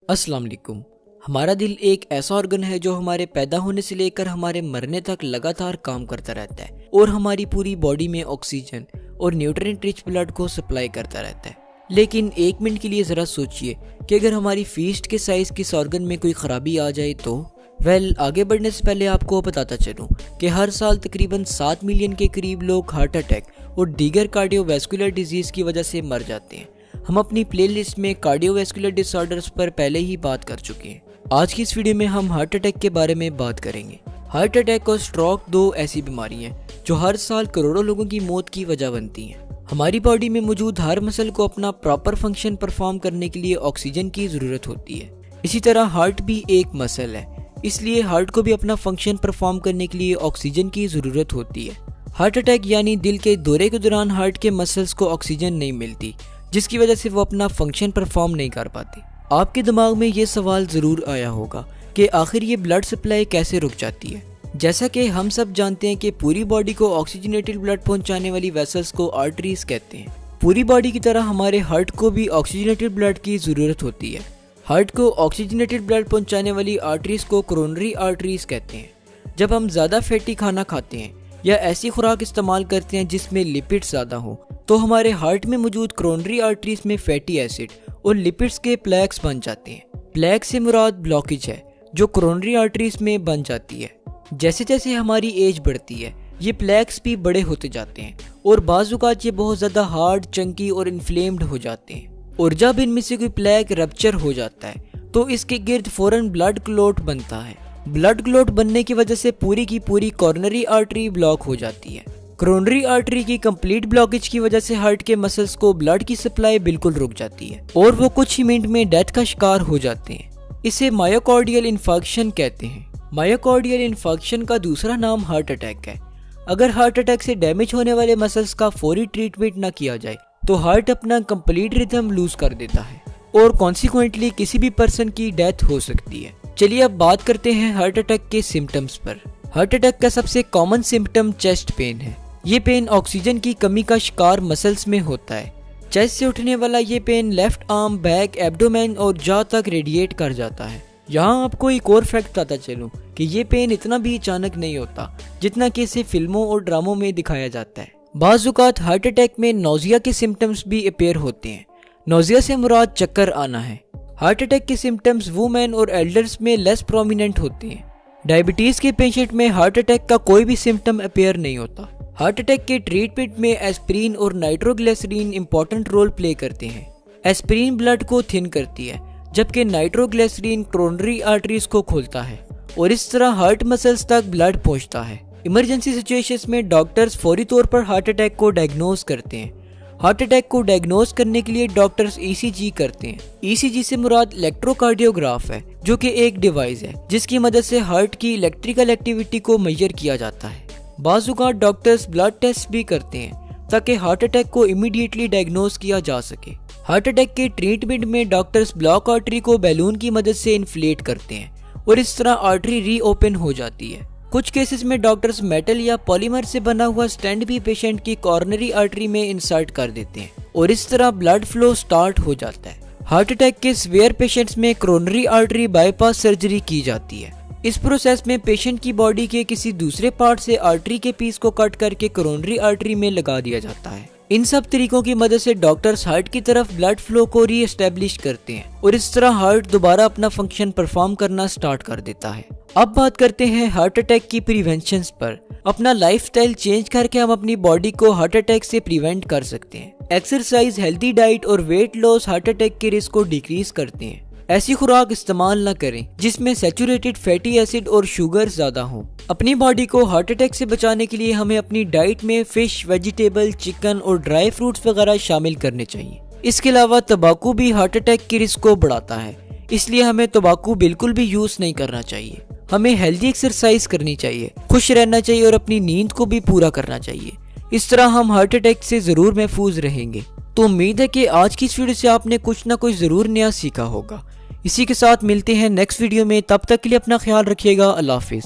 अस्सलाम वालेकुम। हमारा दिल एक ऐसा ऑर्गन है जो हमारे पैदा होने से लेकर हमारे मरने तक लगातार काम करता रहता है और हमारी पूरी बॉडी में ऑक्सीजन और न्यूट्रिएंट रिच ब्लड को सप्लाई करता रहता है। लेकिन एक मिनट के लिए ज़रा सोचिए कि अगर हमारी फीस्ट के साइज़ के इस ऑर्गन में कोई ख़राबी आ जाए तो आगे बढ़ने से पहले आपको बताता चलूँ कि हर साल तकरीबन 7 मिलियन के करीब लोग हार्ट अटैक और दीगर कार्डियोवैस्कुलर डिजीज़ की वजह से मर जाते हैं। हम अपनी प्लेलिस्ट में कार्डियोवैस्कुलर डिसऑर्डर्स पर पहले ही बात कर चुके हैं। आज की इस वीडियो में हम हार्ट अटैक के बारे में बात करेंगे। हार्ट अटैक और स्ट्रोक दो ऐसी बीमारी हैं जो हर साल करोड़ों लोगों की मौत की वजह बनती हैं। हमारी बॉडी में मौजूद हर मसल को अपना प्रॉपर फंक्शन परफॉर्म करने के लिए ऑक्सीजन की ज़रूरत होती है। इसी तरह हार्ट भी एक मसल है, इसलिए हार्ट को भी अपना फंक्शन परफॉर्म करने के लिए ऑक्सीजन की ज़रूरत होती है। हार्ट अटैक यानी दिल के दौरे के दौरान हार्ट के मसल्स को ऑक्सीजन नहीं मिलती, जिसकी वजह से वो अपना फंक्शन परफॉर्म नहीं कर पाते। आपके दिमाग में ये सवाल ज़रूर आया होगा कि आखिर ये ब्लड सप्लाई कैसे रुक जाती है। जैसा कि हम सब जानते हैं कि पूरी बॉडी को ऑक्सीजनेटेड ब्लड पहुंचाने वाली वेसल्स को आर्टरीज कहते हैं। पूरी बॉडी की तरह हमारे हार्ट को भी ऑक्सीजनेटेड ब्लड की ज़रूरत होती है। हार्ट को ऑक्सीजनेटेड ब्लड पहुंचाने वाली आर्टरीज को कोरोनरी आर्टरीज कहते हैं। जब हम ज़्यादा फैटी खाना खाते हैं या ऐसी खुराक इस्तेमाल करते हैं जिसमें लिपिड्स ज़्यादा हो तो हमारे हार्ट में मौजूद कोरोनरी आर्टरीज में फैटी एसिड और लिपिड्स के प्लेक्स बन जाते हैं। प्लेक से मुराद ब्लॉकेज है जो कोरोनरी आर्टरीज में बन जाती है। जैसे जैसे हमारी एज बढ़ती है ये प्लेक्स भी बड़े होते जाते हैं और बाज़ औक़ात ये बहुत ज़्यादा हार्ड, चंकी और इन्फ्लेम्ड हो जाते हैं। और जब इनमें से कोई प्लेक रप्चर हो जाता है तो इसके गिर्द फौरन ब्लड क्लॉट बनता है। ब्लड क्लॉट बनने की वजह से पूरी की पूरी कोरोनरी आर्टरी ब्लॉक हो जाती है। कोरोनरी आर्टरी की कंप्लीट ब्लॉकेज की वजह से हार्ट के मसल्स को ब्लड की सप्लाई बिल्कुल रुक जाती है और वो कुछ ही मिनट में डेथ का शिकार हो जाते हैं। इसे मायोकार्डियल इन्फार्क्शन कहते हैं। मायोकार्डियल इन्फार्क्शन का दूसरा नाम हार्ट अटैक है। अगर हार्ट अटैक से डैमेज होने वाले मसल्स का फौरी ट्रीटमेंट न किया जाए तो हार्ट अपना कंप्लीट रिदम लूज कर देता है और कॉन्सिक्वेंटली किसी भी पर्सन की डेथ हो सकती है। चलिए अब बात करते हैं हार्ट अटैक के सिम्टम्स पर। हार्ट अटैक का सबसे कॉमन सिम्टम चेस्ट पेन है। ये पेन ऑक्सीजन की कमी का शिकार मसल्स में होता है। चेस्ट से उठने वाला ये pen left arm, back, abdomen और जॉ तक रेडिएट कर जाता है। यहाँ आपको एक और फैक्ट बताता चलूँ कि ये पेन इतना भी अचानक नहीं होता जितना कि इसे फिल्मों और ड्रामों में दिखाया जाता है। बाज़ औक़ात हार्ट अटैक में नौजिया के सिम्टम्स भी अपीयर होते हैं। नौजिया से मुराद चक्कर आना है। हार्ट अटैक के सिम्टम्स वुमेन और एल्डर्स में लेस प्रोमिनेंट होते हैं। डायबिटीज़ के पेशेंट में हार्ट अटैक का कोई भी सिम्टम अपीयर नहीं होता। हार्ट अटैक के ट्रीटमेंट में एस्पिरिन और नाइट्रोग्लिसरीन इंपॉर्टेंट रोल प्ले करते हैं। एस्पिरिन ब्लड को थिन करती है जबकि नाइट्रोग्लिसरीन कोरोनरी आर्टरीज को खोलता है और इस तरह हार्ट मसल्स तक ब्लड पहुंचता है। इमरजेंसी सिचुएशंस में डॉक्टर्स फौरी तौर पर हार्ट अटैक को डायग्नोज करते हैं। हार्ट अटैक को डायग्नोज करने के लिए डॉक्टर्स ईसीजी करते हैं। ईसीजी से मुराद इलेक्ट्रोकार्डियोग्राफ है जो कि एक डिवाइस है जिसकी मदद से हार्ट की इलेक्ट्रिकल एक्टिविटी को मेजर किया जाता है। बाज़ औक़ात डॉक्टर्स ब्लड टेस्ट भी करते हैं ताकि हार्ट अटैक को इमीडिएटली डायग्नोज किया जा सके। हार्ट अटैक के ट्रीटमेंट में डॉक्टर्स ब्लॉक आर्टरी को बैलून की मदद से इन्फ्लेट करते हैं और इस तरह आर्टरी रीओपन हो जाती है। कुछ केसेस में डॉक्टर्स मेटल या पॉलीमर से बना हुआ स्टेंट भी पेशेंट की कोरोनरी आर्टरी में इंसर्ट कर देते हैं और इस तरह ब्लड फ्लो स्टार्ट हो जाता है। हार्ट अटैक के सीवियर पेशेंट्स में कोरोनरी आर्टरी बाईपास सर्जरी की जाती है। इस प्रोसेस में पेशेंट की बॉडी के किसी दूसरे पार्ट से आर्टरी के पीस को कट करके कोरोनरी आर्टरी में लगा दिया जाता है। इन सब तरीकों की मदद से डॉक्टर्स हार्ट की तरफ ब्लड फ्लो को री एस्टेब्लिश करते हैं और इस तरह हार्ट दोबारा अपना फंक्शन परफॉर्म करना स्टार्ट कर देता है। अब बात करते हैं हार्ट अटैक की प्रिवेंशन पर। अपना लाइफस्टाइल चेंज करके हम अपनी बॉडी को हार्ट अटैक से प्रिवेंट कर सकते हैं। एक्सरसाइज, हेल्दी डाइट और वेट लॉस हार्ट अटैक के रिस्क को डिक्रीज करते हैं। ऐसी खुराक इस्तेमाल न करें जिसमें सैचुरेटेड फैटी एसिड और शुगर ज्यादा हो। अपनी बॉडी को हार्ट अटैक से बचाने के लिए हमें अपनी डाइट में फिश, वेजिटेबल, चिकन और ड्राई फ्रूट्स वगैरह शामिल करने चाहिए। इसके अलावा तंबाकू भी हार्ट अटैक के रिस्क को बढ़ाता है, इसलिए हमें तंबाकू बिल्कुल भी यूज नहीं करना चाहिए। हमें हेल्दी एक्सरसाइज करनी चाहिए, खुश रहना चाहिए और अपनी नींद को भी पूरा करना चाहिए। इस तरह हम हार्ट अटैक से जरूर महफूज रहेंगे। तो उम्मीद है कि आज की इस वीडियो से आपने कुछ ना कुछ जरूर नया सीखा होगा। इसी के साथ मिलते हैं नेक्स्ट वीडियो में। तब तक के लिए अपना ख्याल रखिएगा। अल्लाह हाफिज।